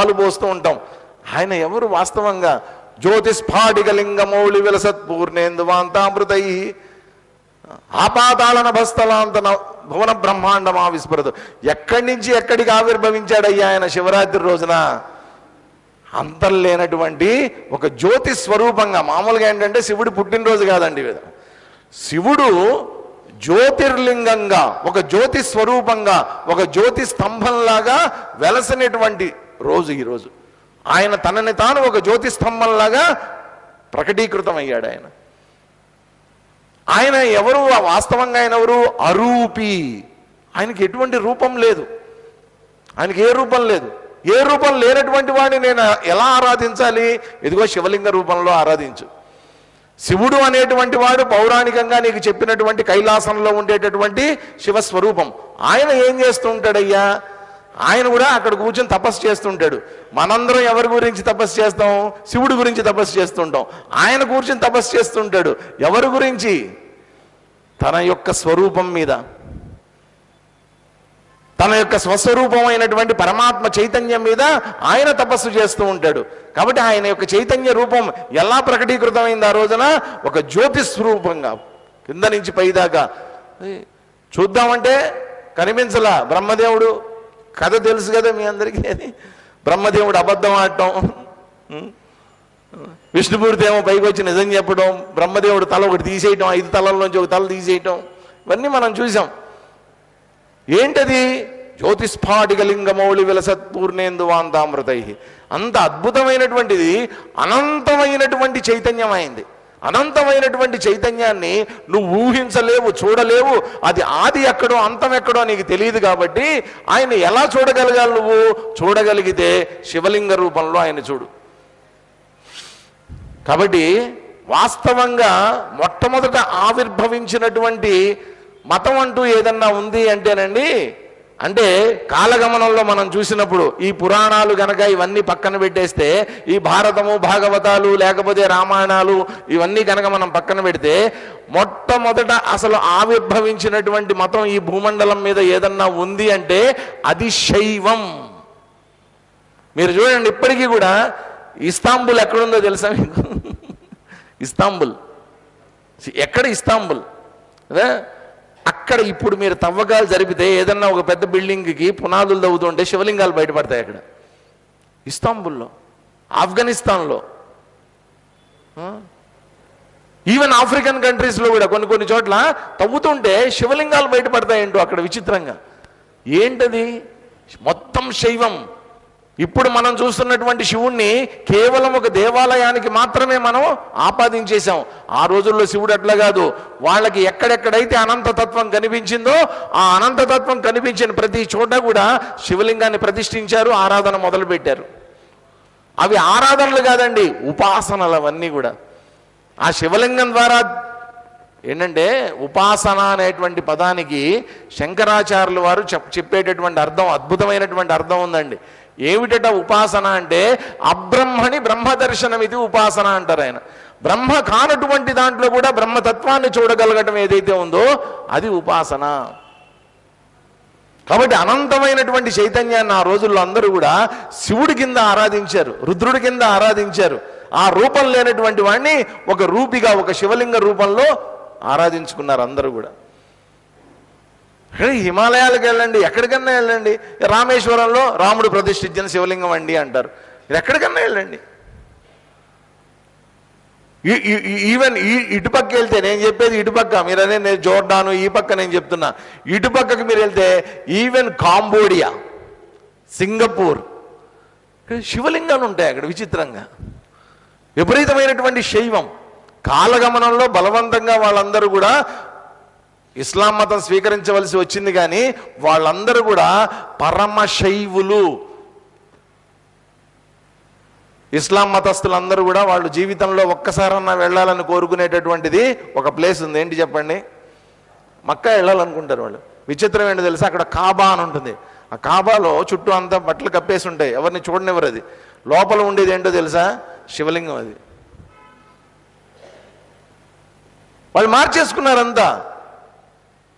పాలు పోస్తూ ఉంటాం. ఆయన ఎవరు వాస్తవంగా? జ్యోతిస్ఫాటికలింగమౌళి విలసత్పూర్ణేందువాంతామృతై ఆపాతాళన భస్తలాంతన భువన బ్రహ్మాండమా విస్మృతు. ఎక్కడి నుంచి ఎక్కడికి ఆవిర్భవించాడయ్యా ఆయన శివరాత్రి రోజున? అంతం లేనటువంటి ఒక జ్యోతి స్వరూపంగా. మామూలుగా ఏంటంటే శివుడు పుట్టినరోజు కాదండి, శివుడు జ్యోతిర్లింగంగా, ఒక జ్యోతి స్వరూపంగా, ఒక జ్యోతి స్తంభంలాగా వెలసినటువంటి రోజు ఈరోజు. ఆయన తనని తాను ఒక జ్యోతి స్తంభంలాగా ప్రకటీకృతం అయ్యాడు. ఆయన ఎవరు? వాస్తవంగా ఆయన ఎవరు? అరూపి. ఆయనకి ఎటువంటి రూపం లేదు, ఆయనకి ఏ రూపం లేదు. ఏ రూపం లేనటువంటి వాడిని నేను ఎలా ఆరాధించాలి? ఇదిగో శివలింగ రూపంలో ఆరాధించు. శివుడు అనేటువంటి వాడు పౌరాణికంగా నీకు చెప్పినటువంటి కైలాసంలో ఉండేటటువంటి శివస్వరూపం. ఆయన ఏం చేస్తూ ఉంటాడయ్యా? ఆయన కూడా అక్కడ కూర్చొని తపస్సు చేస్తుంటాడు. మనందరం ఎవరి గురించి తపస్సు చేస్తాం? శివుడి గురించి తపస్సు చేస్తుంటాం. ఆయన కూర్చొని తపస్సు చేస్తుంటాడు. ఎవరి గురించి? తన యొక్క స్వరూపం మీద, తన యొక్క స్వస్వరూపమైనటువంటి పరమాత్మ చైతన్యం మీద ఆయన తపస్సు చేస్తూ ఉంటాడు. కాబట్టి ఆయన యొక్క చైతన్య రూపం ఎలా ప్రకటీకృతమైంది ఆ రోజున? ఒక జ్యోతి స్వరూపంగా కింద నుంచి పైదాకా. చూద్దామంటే కనిపించలా. బ్రహ్మదేవుడు కథ తెలుసు కదా మీ అందరికీ. అది బ్రహ్మదేవుడు అబద్ధం ఆడటం, విష్ణుమూర్తి ఏమో పైకి వచ్చి నిజం చెప్పడం, బ్రహ్మదేవుడు తల ఒకటి తీసేయటం, 5 తలల్లోంచి ఒక తల తీసేయటం, ఇవన్నీ మనం చూసాం. ఏంటది? జ్యోతిస్ఫాటికలింగమౌళి విలసత్పూర్ణేందువాంతామృతై. అంత అద్భుతమైనటువంటిది, అనంతమైనటువంటి చైతన్యం అయింది. అనంతమైనటువంటి చైతన్యాన్ని నువ్వు ఊహించలేవు, చూడలేవు. అది ఆది ఎక్కడో అంతం ఎక్కడో నీకు తెలియదు. కాబట్టి ఆయన ఎలా చూడగలగాలి? నువ్వు చూడగలిగితే శివలింగ రూపంలో ఆయన చూడు. కాబట్టి వాస్తవంగా మొట్టమొదట ఆవిర్భవించినటువంటి మతం అంటూ ఏదన్నా ఉంది అంటేనండి, అంటే కాలగమనంలో మనం చూసినప్పుడు ఈ పురాణాలు గనక ఇవన్నీ పక్కన పెట్టేస్తే, ఈ భారతము, భాగవతాలు, లేకపోతే రామాయణాలు ఇవన్నీ కనుక మనం పక్కన పెడితే, మొట్టమొదట అసలు ఆవిర్భవించినటువంటి మతం ఈ భూమండలం మీద ఏదన్నా ఉంది అంటే అది శైవం. మీరు చూడండి, ఇప్పటికీ కూడా ఇస్తాంబుల్ ఎక్కడుందో తెలుసా మీకు? ఇస్తాంబుల్ ఎక్కడ? ఇస్తాంబుల్ అదే. అక్కడ ఇప్పుడు మీరు తవ్వకాలు జరిపితే ఏదన్నా ఒక పెద్ద బిల్డింగ్కి పునాదులు తవ్వుతుంటే శివలింగాలు బయటపడతాయి అక్కడ, ఇస్తాంబుల్లో, ఆఫ్ఘనిస్తాన్లో, ఈవెన్ ఆఫ్రికన్ కంట్రీస్లో కూడా కొన్ని చోట్ల తవ్వుతుంటే శివలింగాలు బయటపడతాయేంటో అక్కడ విచిత్రంగా. ఏంటది? మొత్తం శైవం. ఇప్పుడు మనం చూస్తున్నటువంటి శివుణ్ణి కేవలం ఒక దేవాలయానికి మాత్రమే మనం ఆపాదించేశాం. ఆ రోజుల్లో శివుడు అట్లా కాదు. వాళ్ళకి ఎక్కడెక్కడైతే అనంతతత్వం కనిపించిందో ఆ అనంతతత్వం కనిపించిన ప్రతి చోట కూడా శివలింగాన్ని ప్రతిష్ఠించారు, ఆరాధన మొదలుపెట్టారు. అవి ఆరాధనలు కాదండి, ఉపాసనలు అవన్నీ కూడా. ఆ శివలింగం ద్వారా ఏంటంటే, ఉపాసన అనేటువంటి పదానికి శంకరాచార్యుల వారు చెప్పేటటువంటి అర్థం, అద్భుతమైనటువంటి అర్థం ఉందండి. ఏమిటట ఉపాసన అంటే? అబ్రహ్మని బ్రహ్మదర్శనం, ఇది ఉపాసన అంటారు ఆయన. బ్రహ్మ కానటువంటి దాంట్లో కూడా బ్రహ్మతత్వాన్ని చూడగలగటం ఏదైతే ఉందో అది ఉపాసన. కాబట్టి అనంతమైనటువంటి చైతన్యాన్ని ఆ రోజుల్లో అందరూ కూడా శివుడి కింద ఆరాధించారు, రుద్రుడి కింద ఆరాధించారు. ఆ రూపం లేనటువంటి వాడిని ఒక రూపిగా, ఒక శివలింగ రూపంలో ఆరాధించుకున్నారు అందరూ కూడా. హిమాలయాలకు వెళ్ళండి, ఎక్కడికన్నా వెళ్ళండి, రామేశ్వరంలో రాముడు ప్రతిష్ఠించిన శివలింగం అండి అంటారు. ఎక్కడికన్నా వెళ్ళండి. ఈవెన్ ఇటుపక్క వెళ్తే, నేను చెప్పేది ఇటుపక్క, మీరనే నేను జోర్డాను, ఈ పక్క నేను చెప్తున్నా, ఇటుపక్కకి మీరు వెళ్తే ఈవెన్ కాంబోడియా, సింగపూర్, శివలింగాలు ఉంటాయి అక్కడ విచిత్రంగా. విపరీతమైనటువంటి శైవం. కాలగమనంలో బలవంతంగా వాళ్ళందరూ కూడా ఇస్లాం మతం స్వీకరించవలసి వచ్చింది. కానీ వాళ్ళందరూ కూడా పరమశైవులు. ఇస్లాం మతస్థులందరూ కూడా వాళ్ళు జీవితంలో ఒక్కసారన్నా వెళ్ళాలని కోరుకునేటటువంటిది ఒక ప్లేస్ ఉంది. ఏంటి చెప్పండి? మక్కా వెళ్ళాలనుకుంటారు వాళ్ళు. విచిత్రం ఏంటి తెలుసా? అక్కడ కాబా అని ఉంటుంది. ఆ కాబాలో చుట్టూ అంతా బట్టలు కప్పేసి ఉంటాయి, ఎవరిని చూడనివ్వరు. అది లోపల ఉండేది ఏంటో తెలుసా? శివలింగం. అది వాళ్ళు మార్చేసుకున్నారంతా.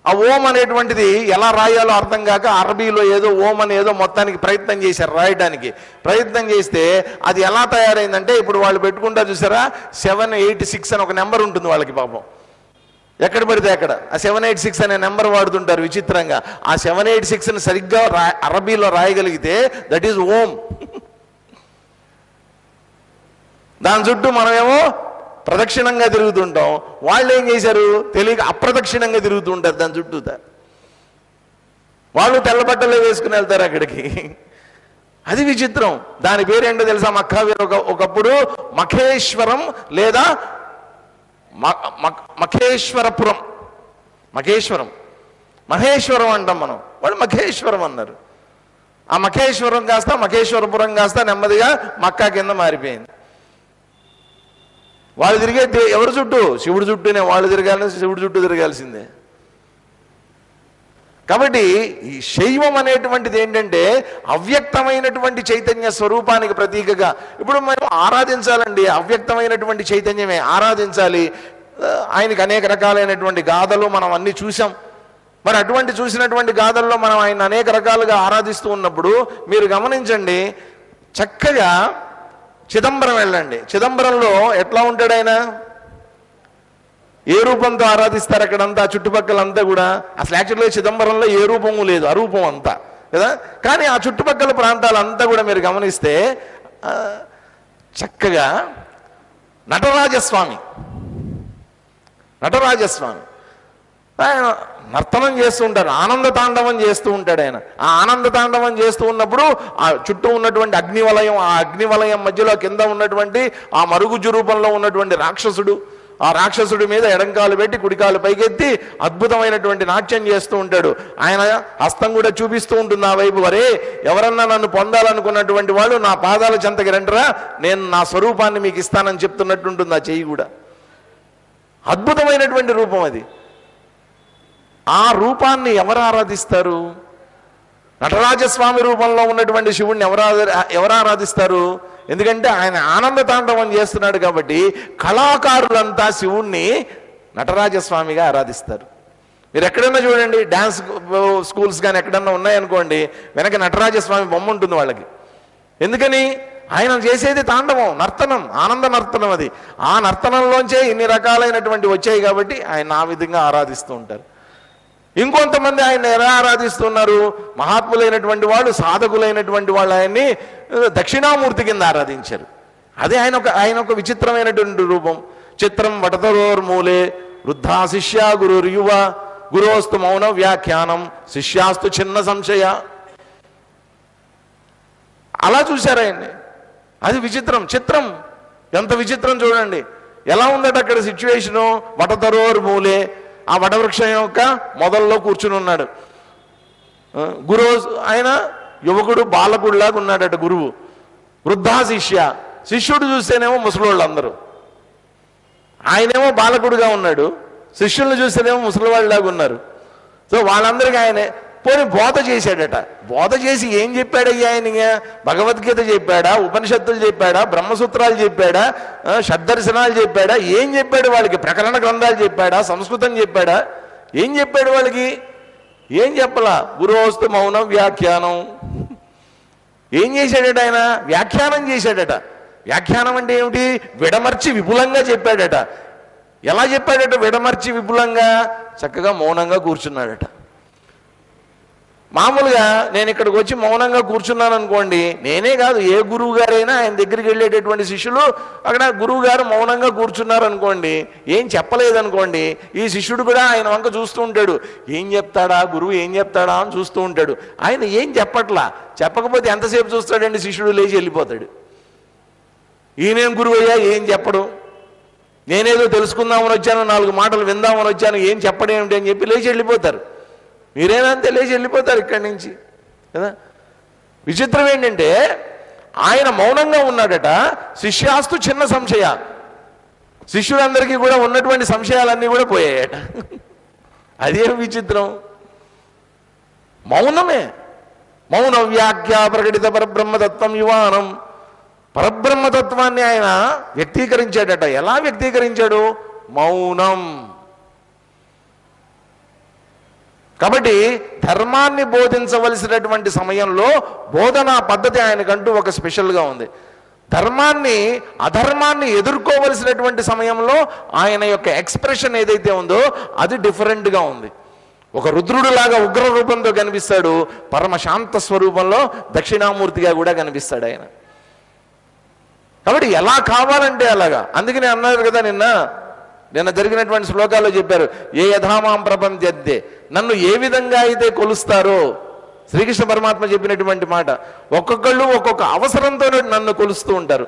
ఆ ఓం అనేటువంటిది ఎలా రాయాలో అర్థం కాక అరబీలో ఏదో ఓం అని ఏదో మొత్తానికి ప్రయత్నం చేశారు రాయడానికి. ప్రయత్నం చేస్తే అది ఎలా తయారైందంటే ఇప్పుడు వాళ్ళు పెట్టుకుంటారు చూసారా 786 అని ఒక నెంబర్ ఉంటుంది వాళ్ళకి పాపం. ఎక్కడ పడితే అక్కడ ఆ 786 అనే నెంబర్ వాడుతుంటారు విచిత్రంగా. ఆ 786ని సరిగ్గా అరబీలో రాయగలిగితే దట్ ఈజ్ ఓం. దాని చుట్టూ మనమేమో ప్రదక్షిణంగా తిరుగుతుంటాం, వాళ్ళు ఏం చేశారు తెలియక అప్రదక్షిణంగా తిరుగుతుంటారు దాని చుట్టూ. వాళ్ళు తెల్ల బట్టలే వేసుకుని వెళ్తారు అక్కడికి. అది విచిత్రం. దాని పేరేంటో తెలుసా? ఒకప్పుడు మఖేశ్వరం లేదా మఖేశ్వరపురం. మహేశ్వరం అంటాం మనం, వాళ్ళు మఖేశ్వరం అన్నారు. ఆ మఖేశ్వరం కాస్త మఖేశ్వరపురం కాస్త నెమ్మదిగా మక్కా కింద మారిపోయింది. వాళ్ళు తిరిగే ఎవరి చుట్టూ? శివుడి చుట్టూనే వాళ్ళు తిరగాలి, శివుడి చుట్టూ తిరగాల్సిందే. కాబట్టి ఈ శైవం అనేటువంటిది ఏంటంటే అవ్యక్తమైనటువంటి చైతన్య స్వరూపానికి ప్రతీకగా ఇప్పుడు మనం ఆరాధించాలండి. అవ్యక్తమైనటువంటి చైతన్యమే ఆరాధించాలి. ఆయనకి అనేక రకాలైనటువంటి గాథలు మనం అన్ని చూసాం. మరి అటువంటి చూసినటువంటి గాథల్లో మనం ఆయన అనేక రకాలుగా ఆరాధిస్తూ ఉన్నప్పుడు మీరు గమనించండి, చక్కగా చిదంబరం వెళ్ళండి. చిదంబరంలో ఎట్లా ఉంటాడు ఆయన? ఏ రూపంతో ఆరాధిస్తారు అక్కడంతా చుట్టుపక్కలంతా కూడా? అసలు యాక్చువల్గా చిదంబరంలో ఏ రూపము లేదు, అరూపం అంతా కదా. కానీ ఆ చుట్టుపక్కల ప్రాంతాలంతా కూడా మీరు గమనిస్తే చక్కగా నటరాజస్వామి ఆయన నర్తనం చేస్తూ ఉంటారు, ఆనంద తాండవం చేస్తూ ఉంటాడు ఆయన. ఆ ఆనంద తాండవం చేస్తూ ఉన్నప్పుడు ఆ చుట్టూ ఉన్నటువంటి అగ్నివలయం, ఆ అగ్నివలయం మధ్యలో కింద ఉన్నటువంటి ఆ మరుగుజ్జు రూపంలో ఉన్నటువంటి రాక్షసుడు, ఆ రాక్షసుడి మీద ఎడంకాలు పెట్టి కుడికాలు పైకెత్తి అద్భుతమైనటువంటి నాట్యం చేస్తూ ఉంటాడు. ఆయన హస్తం కూడా చూపిస్తూ ఉంటుంది ఆ వైపు, వరే ఎవరన్నా నన్ను పొందాలనుకున్నటువంటి వాళ్ళు నా పాదాల చెంతకి రండిరా, నేను నా స్వరూపాన్ని మీకు ఇస్తానని చెప్తున్నట్టుంటుంది ఆ చెయ్యి కూడా. అద్భుతమైనటువంటి రూపం అది. ఆ రూపాన్ని ఎవరు ఆరాధిస్తారు? నటరాజస్వామి రూపంలో ఉన్నటువంటి శివుణ్ణి ఎవరు ఆరాధిస్తారు? ఎందుకంటే ఆయన ఆనంద తాండవం చేస్తున్నాడు కాబట్టి కళాకారులంతా శివుణ్ణి నటరాజస్వామిగా ఆరాధిస్తారు. మీరు ఎక్కడన్నా చూడండి, డ్యాన్స్ స్కూల్స్ కానీ ఎక్కడన్నా ఉన్నాయనుకోండి, వెనక నటరాజస్వామి బొమ్మ ఉంటుంది వాళ్ళకి. ఎందుకని? ఆయన చేసేది తాండవం, నర్తనం, ఆనంద నర్తనం. అది ఆ నర్తనంలోంచే ఇన్ని రకాలైనటువంటి వచ్చాయి కాబట్టి ఆయన ఆ విధంగా ఆరాధిస్తూ ఉంటారు. ఇంకొంతమంది ఆయన ఎలా ఆరాధిస్తున్నారు? మహాత్ములైనటువంటి వాళ్ళు, సాధకులైనటువంటి వాళ్ళు ఆయన్ని దక్షిణామూర్తి కింద ఆరాధించారు. అదే ఆయన ఒక విచిత్రమైనటువంటి రూపం. చిత్రం వటతరోర్మూలే వృద్ధా శిష్య గురుర్యువ గురోస్తు మౌన వ్యాఖ్యానం శిష్యాస్తు చిన్న సంశయ. అలా చూశారు ఆయన్ని. అది విచిత్రం. చిత్రం ఎంత విచిత్రం చూడండి. ఎలా ఉందట అక్కడ సిచ్యువేషను? వటతరోర్మూలే, ఆ వటవృక్షం యొక్క మొదల్లో కూర్చుని ఉన్నాడు గురు. ఆయన యువకుడు, బాలకుడిలాగా ఉన్నాడట గురువు. వృద్ధా శిష్య, శిష్యుడు చూస్తేనేమో ముసలివాళ్ళు అందరూ, ఆయనేమో బాలకుడిగా ఉన్నాడు. శిష్యుల్ని చూస్తేనేమో ముసలివాళ్ళలాగా ఉన్నారు. సో వాళ్ళందరికీ ఆయనే పోనీ బోధ చేశాడట. బోధ చేసి ఏం చెప్పాడయ్యా ఆయన? భగవద్గీత చెప్పాడా, ఉపనిషత్తులు చెప్పాడా, బ్రహ్మసూత్రాలు చెప్పాడా, షడ్దర్శనాలు చెప్పాడా, ఏం చెప్పాడు వాళ్ళకి? ప్రకరణ గ్రంథాలు చెప్పాడా, సంస్కృతం చెప్పాడా, ఏం చెప్పాడు వాళ్ళకి? ఏం చెప్పలా. గురువస్తు మౌనం వ్యాఖ్యానం. ఏం చేశాడట ఆయన? వ్యాఖ్యానం చేశాడట. వ్యాఖ్యానం అంటే ఏమిటి? విడమర్చి విపులంగా చెప్పాడట. ఎలా చెప్పాడట విడమర్చి విపులంగా? చక్కగా మౌనంగా కూర్చున్నాడట. మామూలుగా నేను ఇక్కడికి వచ్చి మౌనంగా కూర్చున్నాను అనుకోండి, నేనే కాదు ఏ గురువు గారైనా ఆయన దగ్గరికి వెళ్ళేటటువంటి శిష్యులు అక్కడ గురువు గారు మౌనంగా కూర్చున్నారు అనుకోండి, ఏం చెప్పలేదనుకోండి, ఈ శిష్యుడు కూడా ఆయన వంక చూస్తూ ఉంటాడు. ఏం చెప్తాడా గురువు, ఏం చెప్తాడా అని చూస్తూ ఉంటాడు. ఆయన ఏం చెప్పట్లా. చెప్పకపోతే ఎంతసేపు చూస్తాడండి? శిష్యుడు లేచి వెళ్ళిపోతాడు. ఈయనేం గురువు అయ్యా, ఏం చెప్పడు, నేనేదో తెలుసుకుందామని వచ్చాను, 4 మాటలు విందామని వచ్చాను, ఏం చెప్పడేమిటి అని చెప్పి లేచి వెళ్ళిపోతారు. మీరేనంతే లేచి వెళ్ళిపోతారు ఇక్కడి నుంచి కదా. విచిత్రం ఏంటంటే ఆయన మౌనంగా ఉన్నాడట. శిష్యాస్తు చిన్న సంశయ, శిష్యులందరికీ కూడా ఉన్నటువంటి సంశయాలన్నీ కూడా పోయాయట. అదేం విచిత్రం. మౌనమే. మౌన వ్యాఖ్య ప్రకటిత పరబ్రహ్మతత్వం యువానం. పరబ్రహ్మతత్వాన్ని ఆయన వ్యక్తీకరించాడట. ఎలా వ్యక్తీకరించాడు? మౌనం. కాబట్టి ధర్మాన్ని బోధించవలసినటువంటి సమయంలో బోధనా పద్ధతి ఆయనకంటూ ఒక స్పెషల్గా ఉంది. ధర్మాన్ని అధర్మాన్ని ఎదుర్కోవలసినటువంటి సమయంలో ఆయన యొక్క ఎక్స్ప్రెషన్ ఏదైతే ఉందో అది డిఫరెంట్గా ఉంది. ఒక రుద్రుడులాగా ఉగ్ర రూపంతో కనిపిస్తాడు, పరమశాంత స్వరూపంలో దక్షిణామూర్తిగా కూడా కనిపిస్తాడు ఆయన. కాబట్టి ఎలా కావాలంటే అలాగా. అందుకని అన్నారు కదా నిన్న జరిగినటువంటి శ్లోకాల్లో చెప్పారు, ఏ యథామాం ప్రపంచద్దే, నన్ను ఏ విధంగా అయితే కొలుస్తారో శ్రీకృష్ణ పరమాత్మ చెప్పినటువంటి మాట. ఒక్కొక్కళ్ళు ఒక్కొక్క అవసరంతో నన్ను కొలుస్తూ ఉంటారు.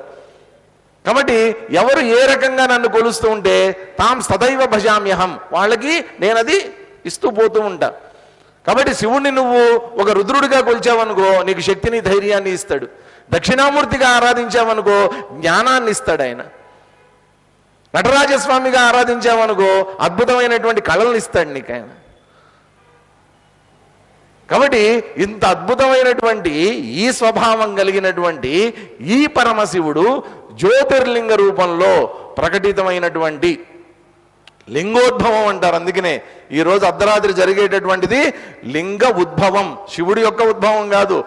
కాబట్టి ఎవరు ఏ రకంగా నన్ను కొలుస్తూ ఉంటే తాం సదైవ భజామ్యహం, వాళ్ళకి నేను అది ఇస్తూ పోతూ ఉంటా. కాబట్టి శివుణ్ణి నువ్వు ఒక రుద్రుడిగా కొలిచావనుకో నీకు శక్తిని ధైర్యాన్ని ఇస్తాడు. దక్షిణామూర్తిగా ఆరాధించావనుకో జ్ఞానాన్ని ఇస్తాడు ఆయన. నటరాజస్వామిగా ఆరాధించావనుకో అద్భుతమైనటువంటి కళలను ఇస్తాడు నీకు ఆయన. కాబట్టి ఇంత అద్భుతమైనటువంటి ఈ స్వభావం కలిగినటువంటి ఈ పరమశివుడు జ్యోతిర్లింగ రూపంలో ప్రకటితమైనటువంటి లింగోద్భవం అంటారు. అందుకనే ఈరోజు అర్ధరాత్రి జరిగేటటువంటిది లింగ ఉద్భవం, శివుడి యొక్క ఉద్భవం కాదు,